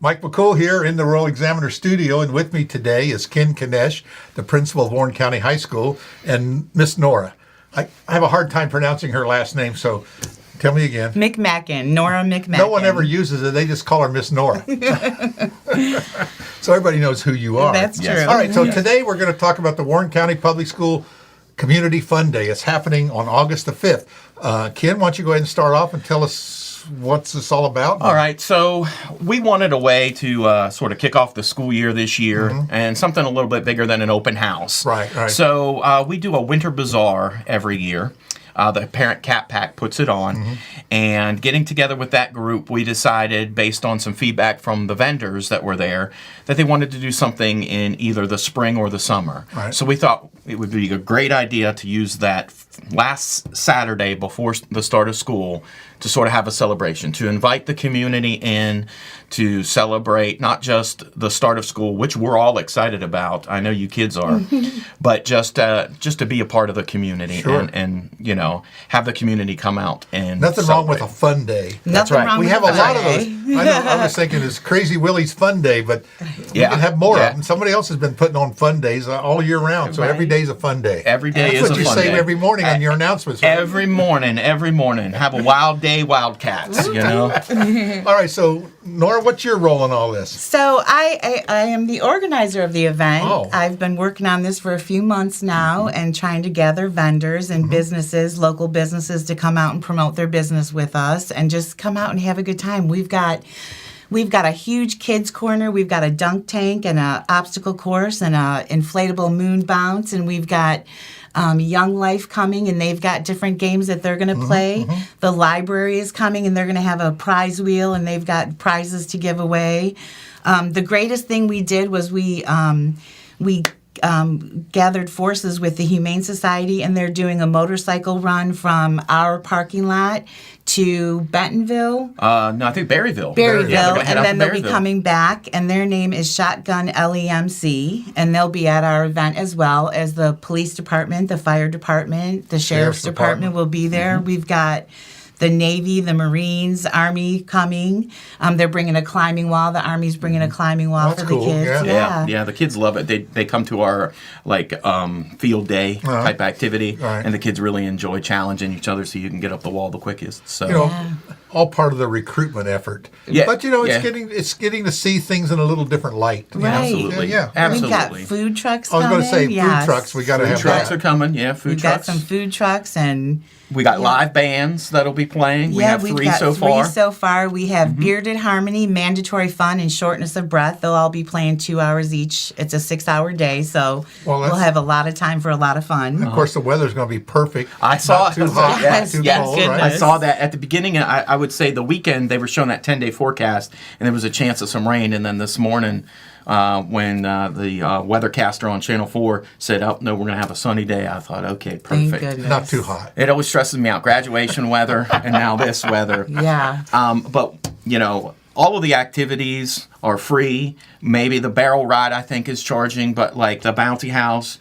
Mike McCool here in the Rural Examiner studio, and with me today is Ken Knesch, the principal of Warren County High School, and Miss Nora. I have a hard time pronouncing her last name, so tell me again. McMackin, Nora McMackin. No one ever uses it. They just call her Miss Nora. So everybody knows who you are. That's true. All right, so today we're going to talk about the Warren County Public School Community Fun Day. It's happening on August the 5th. Ken, why don't you go ahead and start off and tell us what's this all about? All right, so we wanted a way to sort of kick off the school year this year, and something a little bit bigger than an open house. Right. So we do a winter bazaar every year. The Parent Cat Pack puts it on, and getting together with that group, we decided, based on some feedback from the vendors that were there, that they wanted to do something in either the spring or the summer. Right. So we thought it would be a great idea to use that last Saturday before the start of school to sort of have a celebration, to invite the community in to celebrate not just the start of school, which we're all excited about. I know you kids are, but just to be a part of the community. Sure. and you know, have the community come out and Nothing wrong with a fun day. That's right. Wrong We with have a lot of day. those. I know. I was thinking it's Crazy Willie's Fun Day, but we can have more of them. Somebody else has been putting on fun days all year round, so every day's a fun day. Every day That's is a what you fun say day. every morning on your announcements. Right? Every morning, have a wild day, Wildcats, you know? All right, so Nora, what's your role in all this? So I am the organizer of the event. Oh. I've been working on this for a few months now and trying to gather vendors and businesses, local businesses, to come out and promote their business with us and just come out and have a good time. We've got a huge kids corner. We've got a dunk tank and an obstacle course and a inflatable moon bounce, and we've got Young Life coming, and they've got different games that they're going to play. The library is coming, and they're going to have a prize wheel, and they've got prizes to give away. The greatest thing we did was we gathered forces with the Humane Society, and they're doing a motorcycle run from our parking lot to Bentonville. No, I think Berryville. Yeah, and then they'll be coming back, and their name is Shotgun LEMC, and they'll be at our event as well as the police department, the fire department, the sheriff's department will be there. We've got the Navy, the Marines, Army coming. They're bringing a climbing wall. The Army's bringing a climbing wall for the kids. Yeah, the kids love it. They come to our field day type activity, and the kids really enjoy challenging each other so you can get up the wall the quickest. So all part of the recruitment effort. Yeah. But it's getting to see things in a little different light. Right. Absolutely. We've got food trucks I was coming. going to say food trucks. We got to have trucks that. are coming. Yeah, food We've trucks. got some food trucks, and we got live bands that'll be playing. We have we've three got so three far. so far. We have Bearded Harmony, Mandatory Fun, and Shortness of Breath. They'll all be playing 2 hours each. It's a 6-hour day, so we'll have a lot of time for a lot of fun. Of course, the weather's going to be perfect. I saw Not too hot, not too cold, right? I saw that at the beginning. I would say the weekend they were showing that 10-day forecast, and there was a chance of some rain. And then this morning, when the weathercaster on Channel 4 said, "Oh no, we're going to have a sunny day," I thought, "Okay, perfect." Thank goodness. Not too hot. It always stresses me out. Graduation weather, and now this weather. Yeah. But all of the activities are free. Maybe the barrel ride, I think, is charging, but like the bouncy house,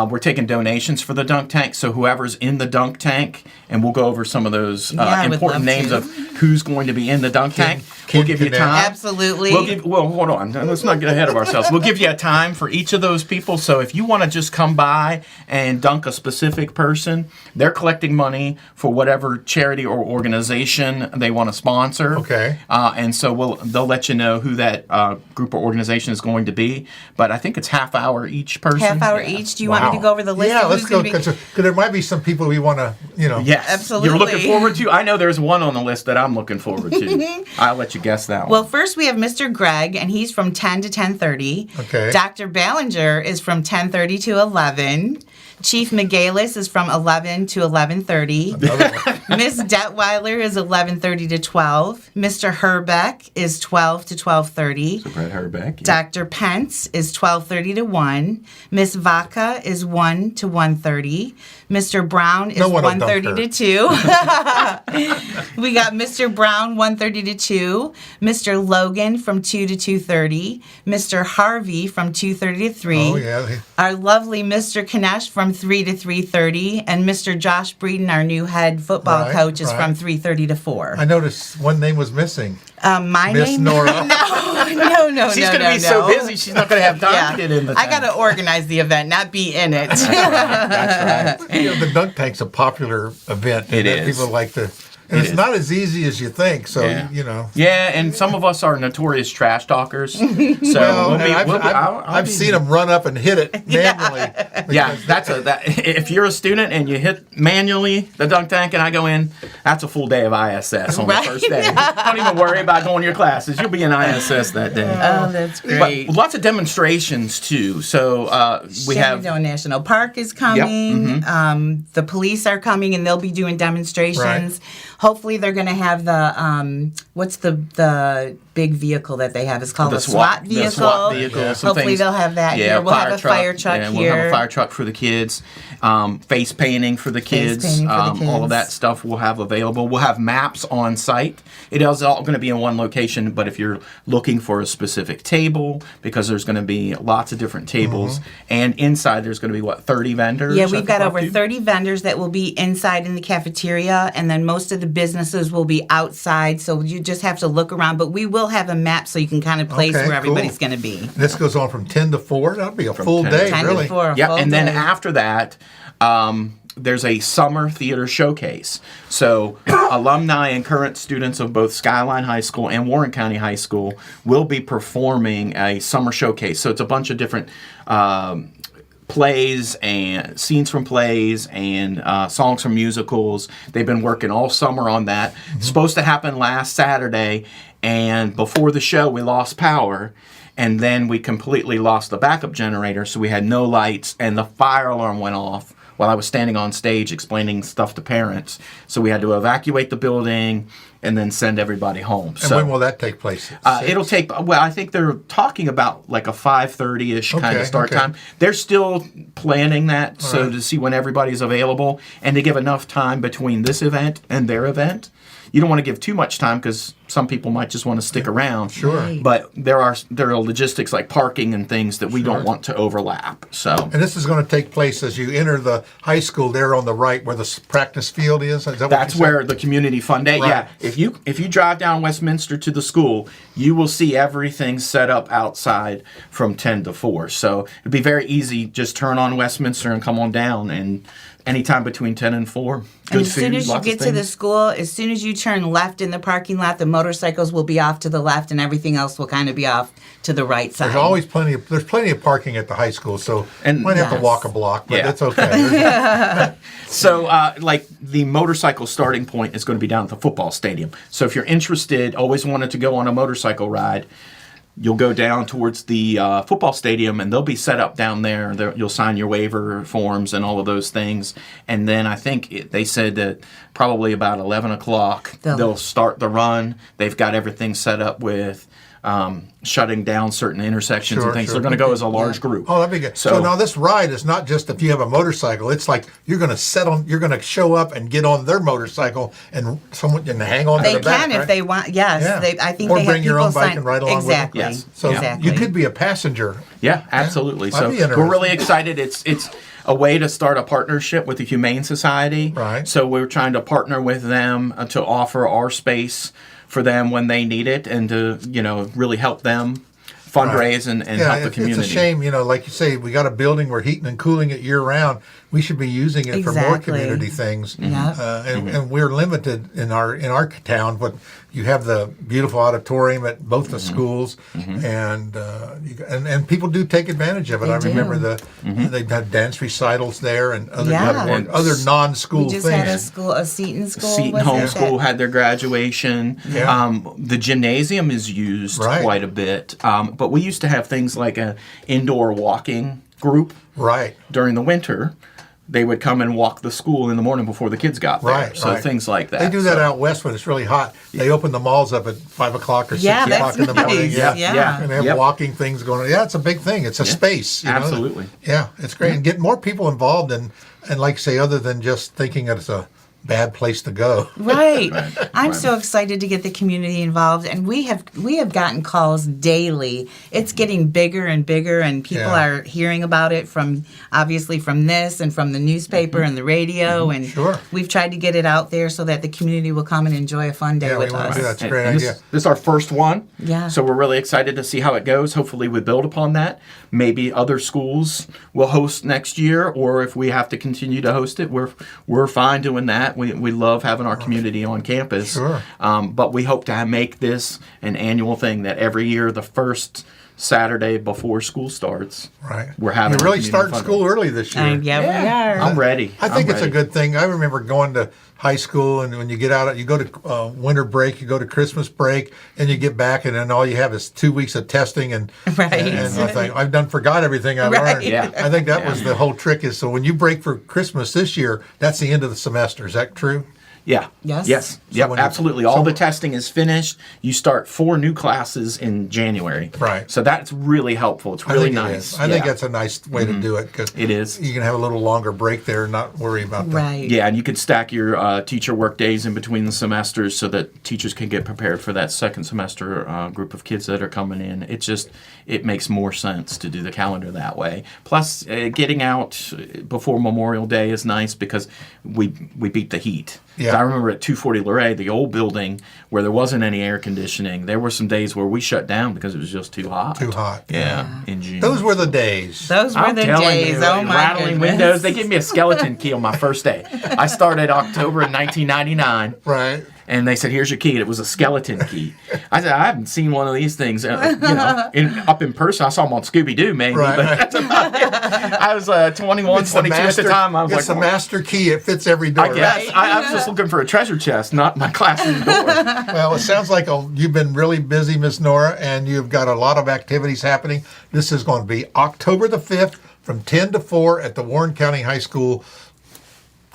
we're taking donations for the dunk tank. So whoever's in the dunk tank, and we'll go over some of those important names of who's going to be in the dunk tank. We'll give you time. Absolutely. Well, hold on. Let's not get ahead of ourselves. We'll give you a time for each of those people. So if you want to just come by and dunk a specific person, they're collecting money for whatever charity or organization they want to sponsor. Okay. And so they'll let you know who that group or organization is going to be. But I think it's half hour each person. Half hour each. Do you want me to go over the list? Yeah, of let's go, because there might be some people we want to, Yes, absolutely. You're looking forward to. I know there's one on the list that I'm looking forward to. I'll let you guess that one. Well, first we have Mr. Greg, and he's from 10 to 10:30. Okay. Dr. Ballinger is from 10:30 to 11. Chief McGalis is from 11 to 11:30. Miss Detweiler is 11:30 to 12. Mr. Herbeck is 12 to 12:30. So Brett Herbeck. Yeah. Dr. Pence is 12:30 to 1. Miss Vaca is 1 to 1:30. Mr. Brown is No one will dump 1:30 to 2. We got Mr. Brown 1:30 to 2, Mr. Logan from 2 to 2:30, Mr. Harvey from 2:30 to 3. Oh, yeah. Our lovely Mr. Knesch from 3 to 3:30, and Mr. Josh Breeden, our new head football Right, coach, is right. from 3:30 to 4. I noticed one name was missing. My Miss name? Nora. No. She's going to be so busy, she's not going to have time to get in the I got to organize the event, not be in it. That's right. You know, the dunk tank's a popular event. It and is. People like to, and it's not as easy as you think. So Yeah. you know. Yeah, and some of us are notorious trash talkers. So Well, we'll be, and I've seen them run up and hit it manually. Yeah, if you're a student and you hit manually the dunk tank and I go in, that's a full day of ISS on Right. the first day. Don't even worry about going to your classes. You'll be in ISS that day. Oh, that's great. But lots of demonstrations too. So we have Shenandoah National Park is coming. The police are coming, and they'll be doing demonstrations. Right. Hopefully, they're going to have the what's the big vehicle that they have? It's called the a SWAT vehicle. The SWAT vehicle. Yeah. Some Hopefully, things. they'll have that Yeah, here. We'll have a fire truck yeah, here. We'll have a fire truck for the kids. Face painting for the kids. painting for the All of kids. that stuff we'll have available. We'll have maps on site. It is all going to be in one location, but if you're looking for a specific table, because there's going to be lots of different tables, and inside there's going to be, 30 vendors? Yeah, I we've think, got over up to? 30 vendors that will be inside in the cafeteria, and then most of the businesses will be outside, so you just have to look around. But we will have a map so you can kind of place Okay, where everybody's cool. going to be. This goes on from 10 to 4. That'll be a full 10 day, 10 really. to 4, a Yeah, full and then day. after that, there's a summer theater showcase. So alumni and current students of both Skyline High School and Warren County High School will be performing a summer showcase. So it's a bunch of different plays and scenes from plays and songs from musicals. They've been working all summer on that. It's supposed to happen last Saturday, and before the show we lost power, and then we completely lost the backup generator, so we had no lights, and the fire alarm went off while I was standing on stage explaining stuff to parents. So we had to evacuate the building and then send everybody home. And when will that take place? It'll take, I think they're talking about like a 5:30-ish kind Okay, of start okay. time. They're still planning that, so right. to see when everybody's available and to give enough time between this event and their event. You don't want to give too much time because some people might just want to stick around. Sure. Right. But there are logistics like parking and things that we Sure. don't want to overlap. So And this is going to take place as you enter the high school there on the right where the practice field is? Is that that's what you where the community fun day. Right. Yeah, if you drive down Westminster to the school, you will see everything set up outside from 10 to 4. So it'd be very easy. Just turn on Westminster and come on down, and anytime between 10 and 4. Good And as soon food, as you lots of get to the things. school, as soon as you turn left in the parking lot, the motorcycles will be off to the left, and everything else will kind of be off to the right side. There's always plenty of parking at the high school, so And- might have to Yes. walk a block, but Yeah. that's okay. So, like, the motorcycle starting point is going to be down at the football stadium. So if you're interested, always wanted to go on a motorcycle ride, you'll go down towards the football stadium, and they'll be set up down there. You'll sign your waiver forms and all of those things. And then I think they said that probably about 11 o'clock, they'll start the run. They've got everything set up with shutting down certain intersections Sure, and things. sure. They're going to go as a large group. Oh, that'd be good. So now this ride is not just if you have a motorcycle. It's like you're going to show up and get on their motorcycle and someone can hang on They to the back. can if right? they want. Yes, Yeah. I think Or they have bring your people own bike sign- and ride along with them. exactly. Yes. So exactly. you could be a passenger. Yeah, absolutely. that'd So be we're interesting. really excited. It's a way to start a partnership with the Humane Society. Right. So we're trying to partner with them to offer our space for them when they need it, and to really help them fundraise and help the community. It's a shame, like you say, we got a building, we're heating and cooling it year round. We should be using it for more Exactly. community things. Yep. And we're limited in our town, but you have the beautiful auditorium at both the schools, and people do take advantage of it. They I remember do. they've had dance recitals there and other Yeah. other non-school We just things. had a Seton school. Seton was Home it? School had their graduation. Yeah. The gymnasium is used Right. quite a bit, but we used to have things like a indoor walking group Right. during the winter. they would come and walk the school in the morning before the kids got there. Right, So right. things like that. They do that So- out west when it's really hot. They open the malls up at 5 o'clock or 6 Yeah, o'clock that's in the morning. nice. Yeah. And they have Yep. walking things going on. Yeah, it's a big thing. It's a space. You know? Absolutely. Yeah, it's great. And get more people involved and like say, other than just thinking it's a bad place to go. Right. I'm Right. so excited to get the community involved, and we have gotten calls daily. It's getting bigger and bigger, and people Yeah. are hearing about it from obviously from this and from the newspaper and the radio, and Sure. we've tried to get it out there so that the community will come and enjoy a fun day Yeah, we with wanna us. do that. That's a And- great and idea. This is our first one. Yeah. So we're really excited to see how it goes. Hopefully we build upon that. Maybe other schools will host next year, or if we have to continue to host it, we're fine doing that. We love having our community on campus. Sure. But we hope to make this an annual thing that every year, the first Saturday before school starts, Right. we're having You're a really community starting fun school day. early this year. Yeah, we are. I'm ready. I think I'm it's a ready. good thing. I remember going to high school, and when you get out, you go to winter break, you go to Christmas break, and you get back, and then all you have is 2 weeks of testing, and Right. and I think I've forgot everything I Right. learned. Yeah. I think that was the whole trick. Is so when you break for Christmas this year, that's the end of the semester. Is that true? Yeah. Yes. Yes. Yep. when you- Absolutely. All the testing is finished. You start 4 new classes in January. Right. So that's really helpful. It's really I think nice. It is. I think Yeah. that's a nice way to do it because It is. You can have a little longer break there and not worry about that. Right. Yeah, and you could stack your teacher work days in between the semesters so that teachers can get prepared for that second semester group of kids that are coming in. It makes more sense to do the calendar that way. Plus, getting out before Memorial Day is nice because we beat the heat. Yeah. 'Cause I remember at 240 Luray, the old building where there wasn't any air conditioning, there were some days where we shut down because it was just too hot. Too hot. Yeah, in June. Those were the days. Those were I'm the telling days. you, Oh my rattling goodness. windows. They gave me a skeleton key on my first day. I started October in 1999. Right. And they said, "Here's your key." And it was a skeleton key. I said, "I haven't seen one of these things, up in person. I saw them on Scooby Doo, maybe, Right. but that's about it." I was 21, It's the 22 at the time. I was it's like, a master key. It fits every door. I guess I was just looking for a treasure chest, not my classroom door. Well, it sounds like you've been really busy, Miss Nora, and you've got a lot of activities happening. This is going to be October the 5th from 10 to 4 at the Warren County High School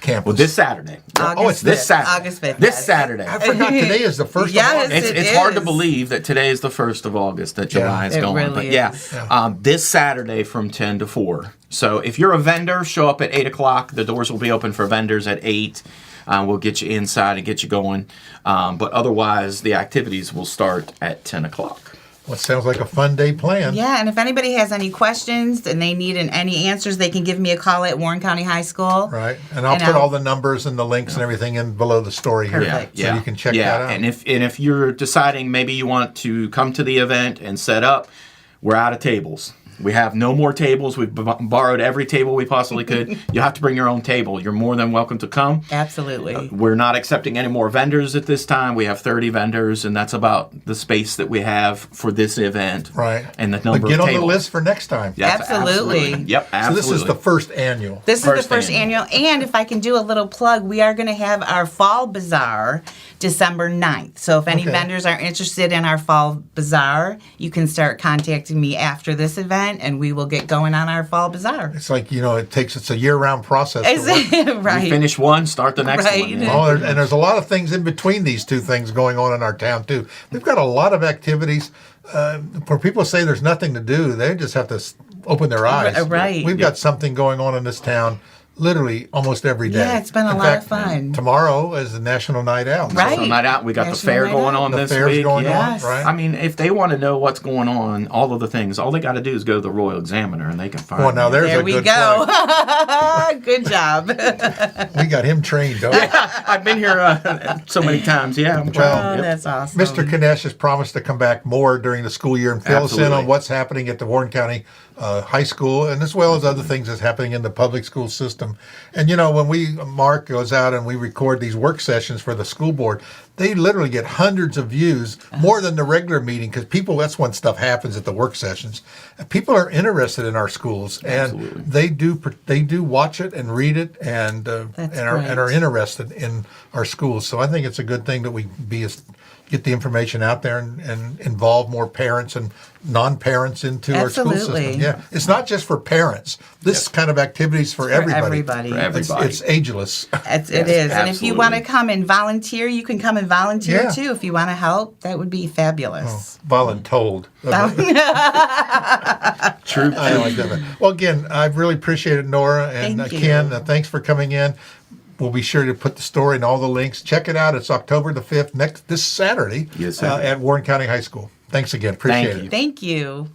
campus. Well, this Saturday. August This 5th. Saturday. August 5th. This Saturday. I forgot today is the 1st Yes. of August. It's It hard to is. believe that today is the 1st of August, that July is It gone. really But yeah, is. this Saturday from 10 to 4. So if you're a vendor, show up at 8 o'clock. The doors will be open for vendors at 8. We'll get you inside and get you going. But otherwise, the activities will start at 10 o'clock. Well, it sounds like a fun day planned. Yeah, and if anybody has any questions and they need any answers, they can give me a call at Warren County High School. Right. And I'll And put I'll- all the numbers and the links and everything in below the story here. Perfect. So you can check that out. And if you're deciding maybe you want to come to the event and set up, we're out of tables. We have no more tables. We've borrowed every table we possibly could. You have to bring your own table. You're more than welcome to come. Absolutely. We're not accepting any more vendors at this time. We have 30 vendors, and that's about the space that we have for this event. Right. And the number But get of on tables. the list for next time. Yes, Absolutely. Yep, So absolutely. this is the first annual. This is First the first annual. And if I can do a little plug, we are going to have our Fall Bazaar December 9th. So if any Okay. vendors are interested in our Fall Bazaar, you can start contacting me after this event, and we will get going on our Fall Bazaar. It's like, it's a year-round process. to Is work. it? You Right. finish one, start the next Right. one. Yeah. Oh, and there's a lot of things in between these two things going on in our town, too. We've got a lot of activities. Where people say there's nothing to do, they just have to open their eyes. Right. We've got something going on in this town literally almost every day. Yeah, it's been a In lot of fact, fun. Tomorrow is the National Night Out. Right. So night out, we got the National fair Night going Out. on The this fair's week. going Yes. on, right? I mean, if they want to know what's going on, all of the things, all they got to do is go to the Royal Examiner and they can find Well, now it. there's There a we good go. point. Good job. We got him trained, don't we? I've been here so many times. Yeah, I'm trying. Oh, Yep. that's awesome. Mr. Knesch has promised to come back more during the school year and fill us in Absolutely. on what's happening at the Warren County High School, and as well as other things that's happening in the public school system. And when Mark goes out and we record these work sessions for the school board, they literally get hundreds of views, more than the regular meeting, because that's when stuff happens at the work sessions. And people are interested in our schools, and Absolutely. they do watch it and read it, and That's are great. interested in our schools. So I think it's a good thing that we be as get the information out there and involve more parents and non-parents into our school Absolutely. system. Yeah, it's not just for parents. This kind of activities for everybody. everybody. For everybody. It's ageless. It is. And if you want to absolutely. come and volunteer, you can come and volunteer Yeah. too. If you want to help, that would be fabulous. Voluntold. True. I like that. Well, again, I've really appreciated Nora and Thank you. Ken. Thanks for coming in. We'll be sure to put the story and all the links. Check it out. It's October the 5th, this Saturday Yes, sir. at Warren County High School. Thanks again. Appreciate Thank it. you. Thank you.